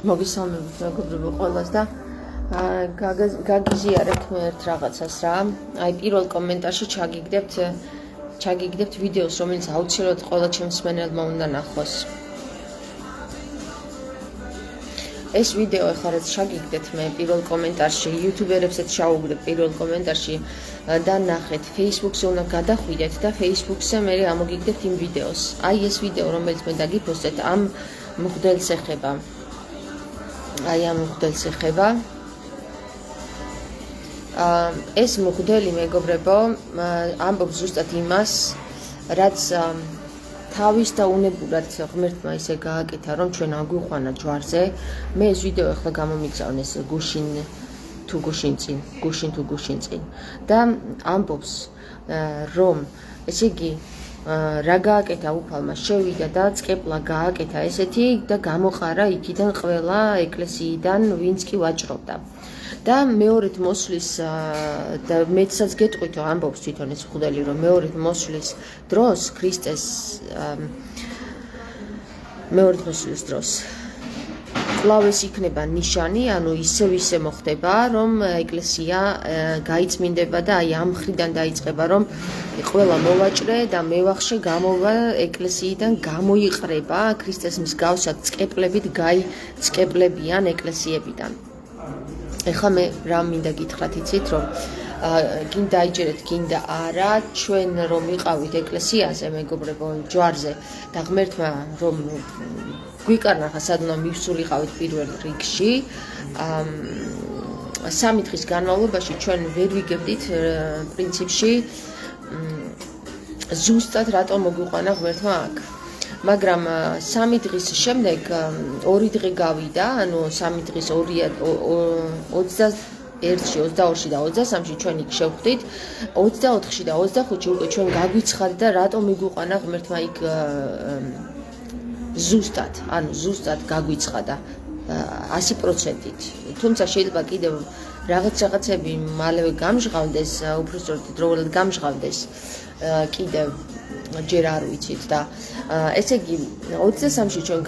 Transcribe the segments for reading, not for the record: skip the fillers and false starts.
მოგესალმებით მეგობრებო ყველას და გაგიზიარებთ მე ერთ რაღაცას რა. აი პირველ კომენტარში ჩაგიგდებთ ვიდეოს, რომელიც აუცილებლად ყველა ჩემს მსმენელმა უნდა ნახოს. ეს ვიდეო ახლა რაც ჩაგიგდეთ მე პირველ კომენტარში, იუთუბერებსაც ჩაუგდებ პირველ კომენტარში და ნახეთ, Facebook-ზე უნდა გადახვიდეთ და Facebook-ზე მე ამოგიგდებთ იმ ვიდეოს. აი ეს ვიდეო, რომელიც მე დაგიფოსტეთ, ამ მღვდელს ეხება. აი ამ მღვდელს ეხება. ეს მღვდელი მეგობრებო ამბობს ზუსტად იმას, რაც თავის და უნებურად ღმერთმა ისე გააკეთა, რომ ჩვენ აგვიყვანა ჯვარზე. მე ეს ვიდეო ახლა გამომიგზავნეს გუშინ თუ გუშინ წინ და ამბობს რომ ესე იგი რა გააკეთა უფალმა, შევიდა და წკეპლა გააკეთა ესეთი და გამოყარა იქიდან ყველა ეკლესიიდან ვინც კი ვაჭრობდა. და მეორედ მოსვლის და მეცაც გეტყვით, ამბობს თვითონ ეს მღვდელი, რომ მეორედ მოსვლის დროს ქრისტეს მეორედ მოსვლის დროს კლავეს იქნება ნიშანი, ანუ ისე მოხდება, რომ ეკლესია გაიწმინდება და აი ამ მხრიდან დაიწყება, რომ ყველა მოვაჭრე და მევახშე გამოვა ეკლესიიდან გამოიყრება ქრისტეს მსგავსად წკეპლებით გაიწკეპლებიან ეკლესიებიდან. ეხლა მე რა მინდა გითხრათ, იცით, რომ გინდა დაიჯერეთ, გინდა არა, ჩვენ რომ ვიყავით ეკლესიაზე, მეგობრებო, ჯვარზე და ღმერთმა რომ გვიკარნახა, სად უნდა მივსულიყავით პირველ რიგში, 3 დღის განმავლობაში ჩვენ ვერ ვიგებდით პრინციპში ზუსტად რატომ მოგვიყვანა ღმერთმა აქ. მაგრამ 3 დღის შემდეგ 2 დღე გავიდა, ანუ 3 დღის 21-ში, 22-ში და 23-ში ჩვენ იქ შევხვდით, 24-ში და 25-ში უკვე ჩვენ გაგვიცხადა და რატომ მიგვიყვანა ღმერთმა იქ ზუსტად გაგვიცხადა 100%-ით. თუმცა შეიძლება კიდევ რაღაცები მალევე გამჟღავდეს, უბრალოდ დროულად გამჟღავდეს კიდევ ჯერ არ ვიცით და ესე იგი 23-ში ჩვენ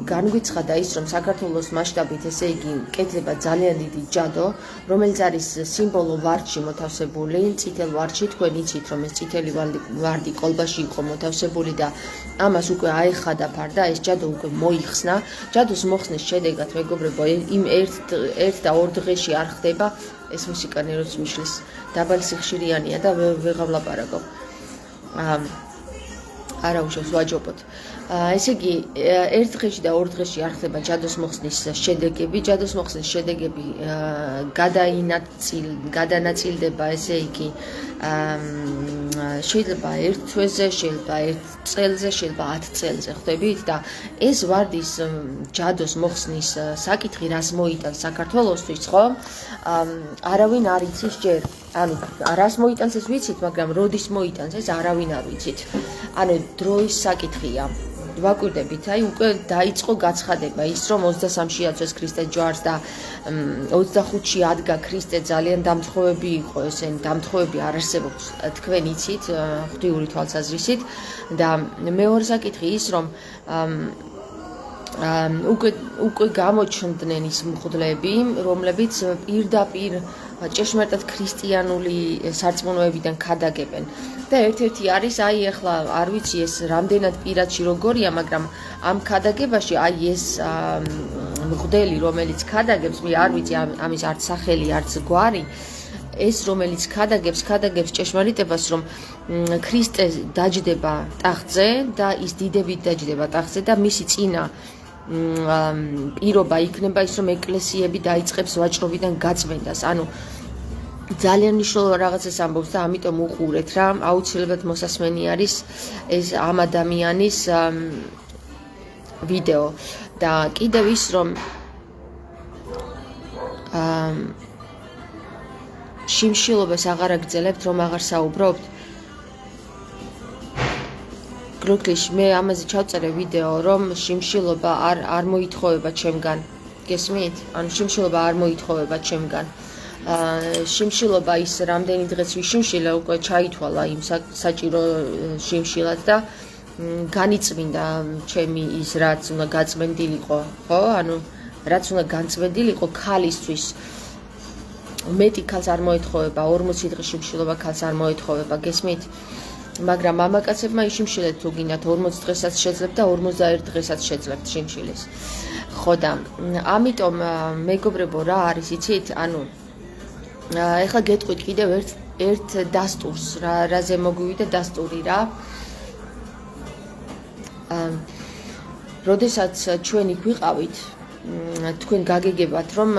განგვიცხადა ის, რომ საქართველოს მასშტაბით ესე იგი კეთდება ძალიან დიდი ჯადო, რომელიც არის სიმბოლო ვარდში მოთავსებული, წითელ ვარდში. თქვენ იცით, რომ ეს წითელი ვარდი კოლბაში იყო მოთავსებული და ამას უკვე აეხადა ფარ და ეს ჯადო უკვე მოიხსნა. ჯადოს მოხსნის შედეგად, მეგობრებო, იმ 1 და 2 დღეში არ ხდება ეს მუსიკა ნერვს მიშლის. დაბალი სიხშირიანია და ვეღარ ვლაპარაკობ. არა უშავს ვაჯობოთ. ესე იგი 1 დღეში და 2 დღეში არ ხდება ჯადოს მოხსნის შედეგები. ჯადოს მოხსნის შედეგები გადანაწილდება, ესე იგი შეიძლება 1 თვეზე, შეიძლება 1 წელზე, შეიძლება 10 წელზე ხდებით და ეს ვარდის ჯადოს მოხსნის საკითხი რას მოიტანს საქართველოსთვის, ხო? არავინ არ იცის ჯერ. ანუ რას მოიტანს ეს ვიცით, მაგრამ როდის მოიტანს ეს არავინ არ ვიცით. ანუ დროის საკითხია. ვაკვირდებით, აი უკვე დაიწყო გაცხადება ის, რომ 23-ში აწვეს ქრისტეს ჯვარს და 25-ში ადგა ქრისტე, ძალიან დამთხოვები იყო, ესენი დამთხოვები არ არსებობს, თქვენ იცით, ღვთიური თვალსაზრისით და მეორე საკითხი ის, რომ უკვე გამოჩნდნენ ის მღვდლები, რომლებიც პირდაპირ ჭეშმარიტად ქრისტიანული სარწმუნოებიდან ქადაგებენ. და ერთ-ერთი არის, აი ახლა არ ვიცი ეს რამდენად პირადში როგორია, მაგრამ ამ ქადაგებაში აი ეს მღვდელი, რომელიც ქადაგებს, მე არ ვიცი ამის არც სახელი, არც გვარი, ეს რომელიც ქადაგებს ჭეშმარიტებას, რომ ქრისტე დაჯდება ტახტზე და ის დიდებით დაჯდება ტახტზე და მისი წინა პირობა იქნება ის, რომ ეკლესიები დაიწყებს ვაჭრობიდან გაწმენდას. ანუ ძალიან მნიშვნელოვანი რაღაცას ამბობს და ამიტომ უყურეთ რა, აუცილებლად მოსასმენი არის ეს ამ ადამიანის ვიდეო და კიდევ ის, რომ შიმშილობას აღარ აგრძელებთ, რომ აღარ საუბრობთ. გლუქლიში მე ამაზე ჩავწერე ვიდეო, რომ შიმშილობა არ მოითხოვება ჩემგან. გესმით? ანუ შიმშილობა არ მოითხოვება ჩემგან. შიმშილობა ის რამდენი დღეც ვიშიმშილა, უკვე ჩაითვალა იმ საჭირო შიმშილად და განიწმინდა ჩემი ის რაც უნდა გაწმენდილიყო, ხო? ანუ რაც უნდა განწმენდილიყო ქალისთვის მეტი ქალს არ მოეთხოვება 40 დღის შიმშილობა ქალს არ მოეთხოვება გესმით მაგრამ მამაკაცებმა იშიმშილეთ თუ გინდათ 40 დღესაც შეძლებთ და 41 დღესაც შეძლებთ შიმშილის ხო და ამიტომ მეგობრებო რა არის იცით ანუ ეხლა გეტყვით კიდევ ერთ დასტურს რაზე მოგვივიდა დასტური რა როდესაც ჩვენ იქ ვიყავით თქვენ გაგეგებათ რომ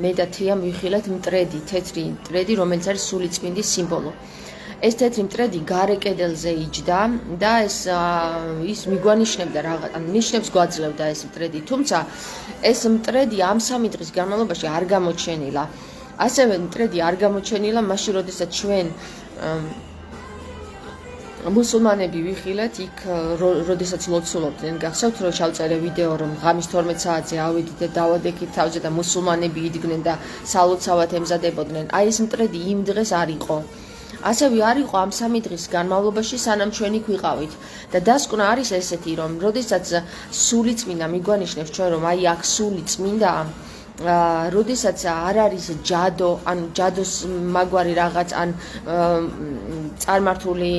მე და თია მივიხილეთ მტრედი თეთრი მტრედი რომელიც არის სულიწმინდის სიმბოლო ეს თეთრი მტრედი გარე კედელზე იჯდა და ის მიგვანიშნებდა რაღაც ან ნიშნებს გვაძლევდა ეს მტრედი თუმცა ეს მტრედი ამ 3 დღის განმავლობაში არ გამოჩენილა ასევე მტრედი არ გამოჩენილა მაშინ როდესაც ჩვენ მუსულმანები ვიხილეთ იქ როდესაც ლოცულობდნენ გახსოვთ რომ ჩავწერე ვიდეო რომ ღამის 12 საათზე ავედით და დავადექით თავზე და მუსულმანები იდგნენ და სალოცავად ემზადებოდნენ აი ეს მტრედი იმ დღეს არ იყო ასევე არ იყო ამ 3 დღის განმავლობაში სანამ ჩვენ იქ ვიყავით და დასკვნა არის ესეთი რომ როდესაც სული წმინდა მიგვანიშნებს ჩვენ რომ აი აქ სული წმინდა როდესაც არ არის ჯადო ან ჯადოს მაგვარი რაღაც ან წარმართული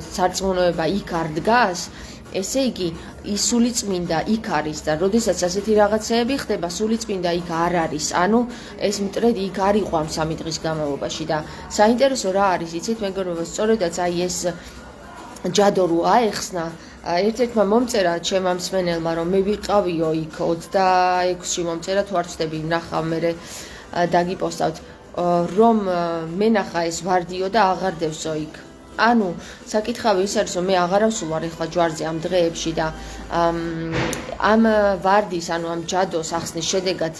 სარწმუნოება იქ არ დგას ესე იგი ის სული წმინდა იქ არის და როდესაც ასეთი რაღაცეები ხდება სული წმინდა იქ არ არის ანუ ეს მტრედი იქ არ იყო ამ 3 დღის განმავლობაში და საინტერესო რა არის იცით მეგობრებო სწორედაც აი ეს ჯადო რო აეხსნა ერთ-ერთმა მომწერა ჩემმა მსმენელმა რომ მე ვიყავიო იქ 26-ში მომწერა თუ არ ვცდები ნახავ მე დაგიპოსტავთ რომ მე ნახა ეს ვარდიო და აღარ დევსო იქ ანუ საკითხავი ის არის რომ მე აღარ ავსულვარ ეხლა ჯვარზე ამ დღეებში და ამ ვარდის ანუ ამ ჯადოს ახსნის შედეგად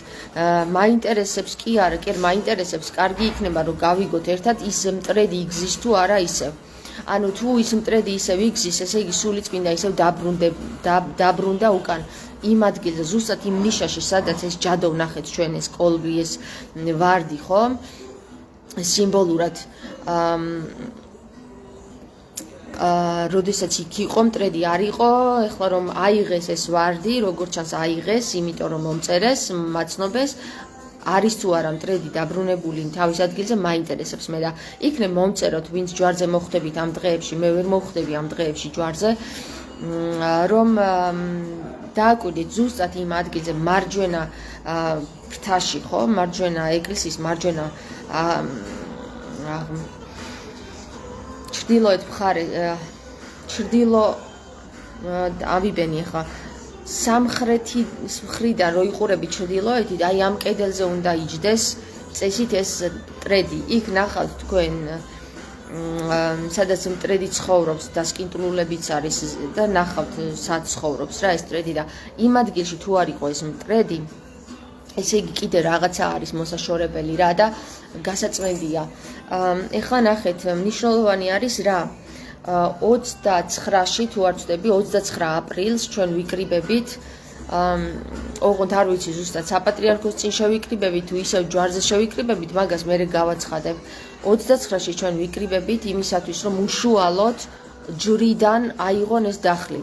მაინტერესებს კი არა კი მაინტერესებს კარგი იქნება რომ გავიგოთ ერთად ის მტრედი იგზის თუ არა ისევ ანუ თუ ის მტრედი ისევ იგზის ესე იგი სული წმინდა ისევ დაბრუნდა უკან იმ ადგილზე ზუსტად იმ ნიშაში სადაც ეს ჯადო ვნახეთ ჩვენ ეს კოლბი ეს ვარდი ხო სიმბოლურად როდესაც იქ იყო მტრედი არ იყო ეხლა რომ აიღეს ეს ვარდი როგორც ჩანს აიღეს იმიტომ რომ მომწერეს მაცნობეს არის თუ არა მტრედი დაბრუნებული თავის ადგილზე მაინტერესებს მე და იქნებ მომწეროთ ვინც ჯვარზე მოხვდებით ამ დღეებში მე ვერ მოხვდები ამ დღეებში ჯვარზე რომ დააკვირდით ზუსტად იმ ადგილზე მარჯვენა ფრთაში ხო მარჯვენა ეკლესიის მარჯვენა ჩრდილოეთ მხარე ჩრდილო ავიბენი ხა სამხრეთი მხრიდან რო იყურები ჩრდილოეთით აი ამ კედელზე უნდა იჯდეს წესით ეს მტრედი იქ ნახავთ თქვენ სადაც მტრედი ცხოვრობს და სკინტრულებიც არის და ნახავთ სად ცხოვრობს რა ეს მტრედი და იმ ადგილში თუ არ იყო ეს მტრედი ესე იგი კიდე რაღაცა არის მოსაშორებელი რა და გასაწმენდია ეხლა ნახეთ მნიშვნელოვანი არის რა 29-ში თუ არ ვცდები 29 აპრილს ჩვენ ვიკრიბებით ოღონდ არ ვიცი ზუსტად საპატრიარქოს წინ შევიკრიბებით თუ ისევ ჯვარზე შევიკრიბებით მაგას მე გავაცხადებ 29-ში ჩვენ ვიკრიბებით იმისათვის რომ უშუალოდ ჯვრიდან აიღონ ეს დახლი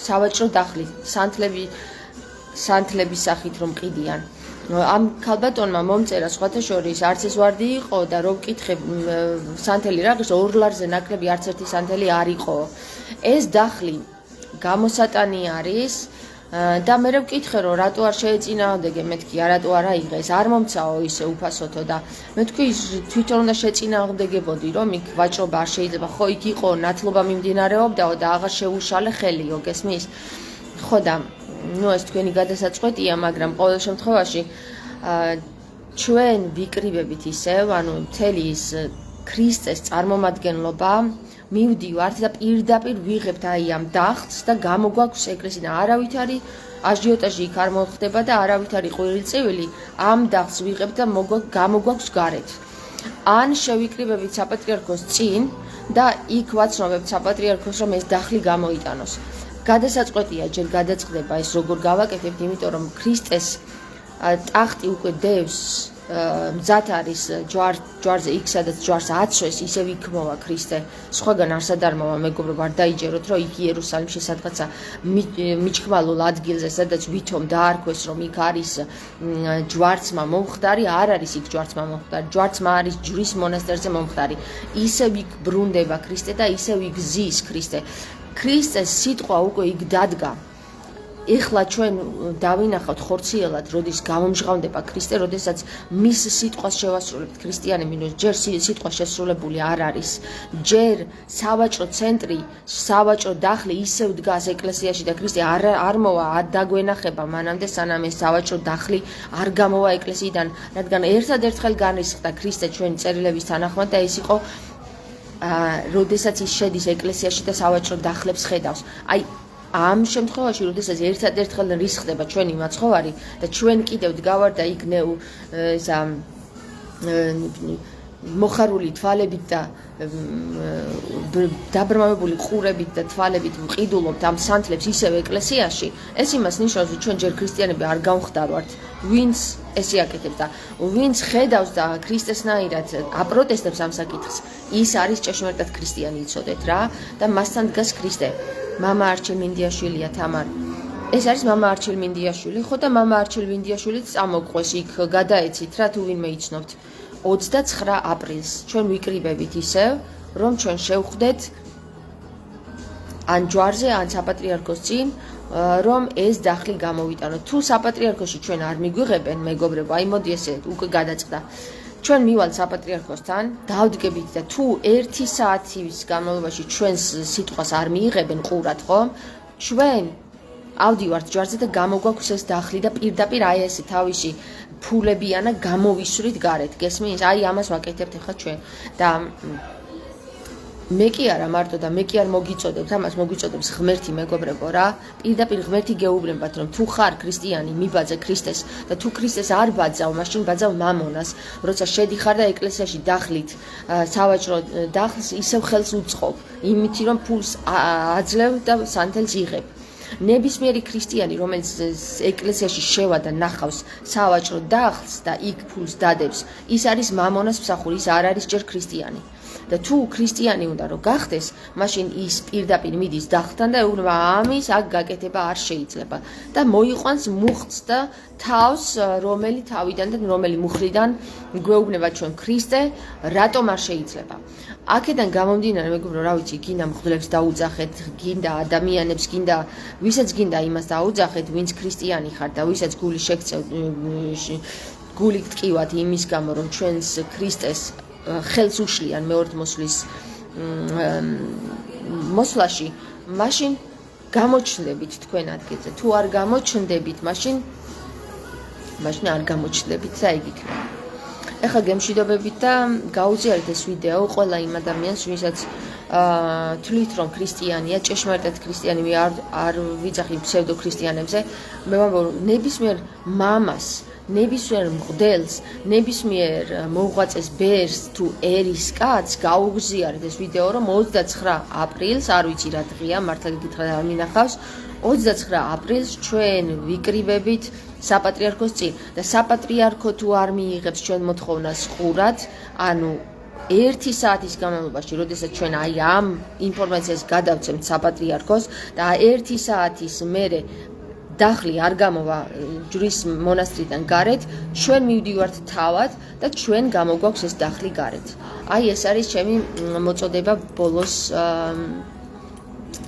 სავაჭრო დახლი სანთლების სახით რომ ყიდიან ამ ქალბატონმა მომწერა სხვათა შორის არც ეს ვარდი იყო და რომ ვკითხე სანთელი რა ღირს ორ ლარზე ნაკლები არც ერთი სანთელი არ იყო ეს დახლი გამოსატანი არის და მე ვკითხე რომ რატო არ შეეწინააღმდეგე მეთქი რატო არ აიღეს არ მომცაო ისე უფასოთო და მე თქვი თვითონ უნდა შეეწინააღმდეგებოდი რომ იქ ვაჭრობა არ შეიძლება ხო იქ იყო ნათლობა მიმდინარეობდაო და აღარ შეუშალე ხელიო გესმის ხო და ну ეს თქვენი გადასაწყვეტია მაგრამ ყოველ შემთხვევაში ჩვენ ვიკრიბებით ისევ ანუ მთელი ის ქრისტეს წარმომადგენლობა მივდივართ და პირდაპირ ვიღებთ აი ამ დახს და გამოგვაქვს ეკლესია არავითარი აჟიოტაჟი იქ არ მოხდება და არავითარი ყვირილწივილი ამ დახს ვიღებთ და გამოგვაქვს გარეთ ან შევიკრიბებით საპატრიარქოს წინ და იქ ვაცნობებთ საპატრიარქოს რომ ეს დახლი გამოიტანოს გადასაწყვეტია ჯერ გადაწყდება ეს როგორ გავაკეთებთ იმიტომ რომ ქრისტეს ტახტი უკვე დევს მზად არის ჯვარზე იქ სადაც ჯვარს აცვეს ისევ იქ მოვა ქრისტე სხვაგან არსად არ მოვა მეგობრებო არ დაიჯეროთ რომ იქ იერუსალიმში სადღაცა მიჩქმალულ ადგილზე სადაც ვითომ დაარქვეს რომ იქ არის ჯვარცმა მომხდარი არ არის იქ ჯვარცმა მომხდარი ჯვარცმა არის ჯვრის მონასტერზე მომხდარი ისევ იქ ბრუნდება ქრისტე და ისევ იქ ზის ქრისტეს სიტყვა უკვე იქ დადგა ეხლა ჩვენ დავინახავთ ხორციელად, როდის გამომჟღავნდება ქრისტე, როდესაც მის სიტყვას შევასრულებთ ქრისტიანები, ჯერ სიტყვა შესრულებული არ არის. ჯერ სავაჭრო ცენტრი, სავაჭრო დახლი ისევ დგას ეკლესიაში და ქრისტე არ მოვა, არ დაგვენახება მანამდე, სანამ ეს სავაჭრო დახლი არ გამოვა ეკლესიიდან, რადგან ერთადერთხელ განრისხდა ქრისტე ჩვენი წერილების თანახმად და ეს იყო როდესაც ის შედის ეკლესიაში და სავაჭრო დახლებს ხედავს. ამ შემთხვევაში, როდესაც ერთადერთხელ რისხდება ჩვენი მაცხოვარი და ჩვენ კიდევ დგავართ და იქ მოხარული თვალებით და დაბრმავებული ყურებით და თვალებით ვყიდულობთ ამ სანთლებს ისევ ეკლესიაში, ეს იმას ნიშნავს, რომ ჩვენ ჯერ ქრისტიანები არ გამხდარვართ, ვინც ესე აკეთებს და ვინც ხედავს და ქრისტესნაირად აპროტესტებს ამ საკითხს, ის არის ჭეშმარიტად ქრისტიანი იცოდეთ რა და მასთან დგას ქრისტე. მამა არჩილ მინდიაშვილია თამარ. ეს არის მამა არჩილ მინდიაშვილი, ხო და მამა არჩილ მინდიაშვილიც წამოყვეს იქ გადაეცით რა თუ ვინმე იცნობთ. 29 აპრილს ჩვენ ვიკრიბებით ისევ, რომ ჩვენ შევხვდეთ ან ჯვარზე, ან საპატრიარქოს წინ, რომ ეს დახლი გამოვიტანოთ. თუ საპატრიარქოში ჩვენ არ მიგვიღებენ, მეგობრებო, აი მოდი ესე უკვე გადაწყდა. ჩვენ მივალთ საპატრიარქოსთან, დავდგებით და თუ 1 საათის განმავლობაში ჩვენს სიტყვას არ მიიღებენ ყურად, ხო? ჩვენ ავდივართ ჯვარზე და გამოგვაქვს ეს დახლი და პირდაპირ აი ესე თავისი ფულებიანა გამოვისვრით გარეთ. გესმის? აი ამას ვაკეთებთ ახლა ჩვენ და მე კი არა მარტო და მე კი არ მოგიწოდებთ, ამას მოგვიწოდებს ღმერთი მეგობრებო რა. პირდაპირ ღმერთი გეუბნებათ რომ თუ ხარ ქრისტიანი, მიბაძე ქრისტეს და თუ ქრისტეს არ ბაძავ, მაშინ ბაძავ მამონას. როცა შედიხარ და ეკლესიაში დახლით, სავაჭრო დახლს ისევ ხელს უწყობ, იმითი რომ ფულს აძლევ და სანთელს იღებ. ნებისმიერი ქრისტიანი, რომელიც ეკლესიაში შევა და ნახავს სავაჭრო დახლს და იქ ფულს დადებს, ის არის მამონას მსახური, ის არ არის ჯერ ქრისტიანი. და თუ ქრისტიანი უნდა რომ გახდეს, მაშინ ის პირდაპირ მიდის დახლთან და ეუბნება ამის აქ გაკეთება არ შეიძლება და მოიყვანს მუხტს და თავს, რომელი თავიდან და რომელი მუხრიდან გვეუბნება ჩვენ ქრისტე, რატომ არ შეიძლება. აქედან გამომდინარე, მეგობრო, რა ვიცი, გინდა მღვდლებს დაუძახეთ, გინდა ადამიანებს, გინდა ვისაც გინდა იმას დაუძახეთ, ვინც ქრისტიანი ხარ და ვისაც გული შეგწევთ, გული გტკივათ იმის გამო, რომ ჩვენს ქრისტეს ხელს უშლიან მეორთ მოსვლის მოსვლაში, მაშინ გამოჩნდებით თქვენ ადგილზე. თუ არ გამოჩნდებით, მაშინ არ გამოჩნდებით და ეგ იქნება. ეხლა გემშვიდობებით და გაუზიარეთ ეს ვიდეო ყველა იმ ადამიანს, ვისაც თვლით რომ ქრისტიანია, ჭეშმარიტად ქრისტიანი, მე არ ვიძახი ფსევდო ქრისტიანებზე, მე ვამბობ ნებისმიერ მამას ნებისმიერ მღვდელს, ნებისმიერ მოღვაწეს ბერს თუ ერის კაცს გაუგზიარეთ ეს ვიდეო, რომ 29 აპრილს, არ ვიცი რა დღეა, მართლა გითხრა არ მინახავს, 29 აპრილს ჩვენ ვიკრიბებით საპატრიარქოს წინ და საპატრიარქო თუ არ მიიღებს ჩვენ მოთხოვნას ყურად, ანუ 1 საათის განმავლობაში, როდესაც ჩვენ აი ამ ინფორმაციას გადავცემთ საპატრიარქოს და 1 საათის მერე დახლი არ გამოვა ჯვრის მონასტრიდან გარეთ, ჩვენ მივდივართ თავად და ჩვენ გამოგვაქვს ეს დახლი გარეთ. აი ეს არის ჩემი მოწოდება ბოლოს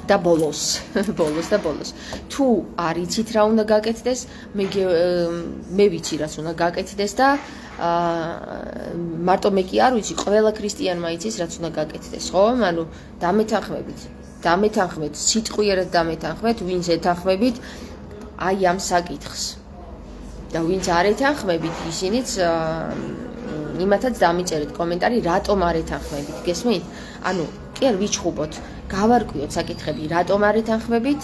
და ბოლოს. თუ არ იცით რა უნდა გაკეთდეს, მე ვიცი რაც უნდა გაკეთდეს და მარტო მე კი არ ვიცი, ყველა ქრისტიანმა იცის რაც უნდა გაკეთდეს, ხო? ანუ დამეთანხმეთ, სიტყვიერად დამეთანხმეთ, ვინც ეთანხმებით აი ამ საკითხს. და ვინც არ ეთანხმებით, ისინიც იმათაც დამიწერეთ კომენტარი, რატომ არ ეთანხმებით, გესმით? ანუ კი არ ვიჩხუბოთ, გავარკვიოთ საკითხები, რატომ არ ეთანხმებით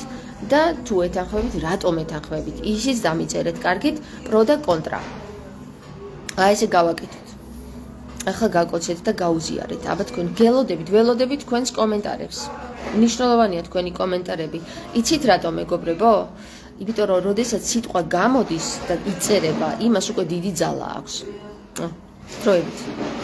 და თუ ეთანხმებით, რატომ ეთანხმებით. ისიც დამიწერეთ კარგით, პრო და კონტრა. აი ესე გავაკეთოთ. ახლა გაკოცეთ და გაუზიარეთ. აბა თქვენ ველოდებით თქვენს კომენტარებს. მნიშვნელოვანია თქვენი კომენტარები. იცით რატომ მეგობრებო? იმიტომ რომ როდესაც სიტყვა გამოდის და იწერება, იმას უკვე დიდი ძალა აქვს. დროებით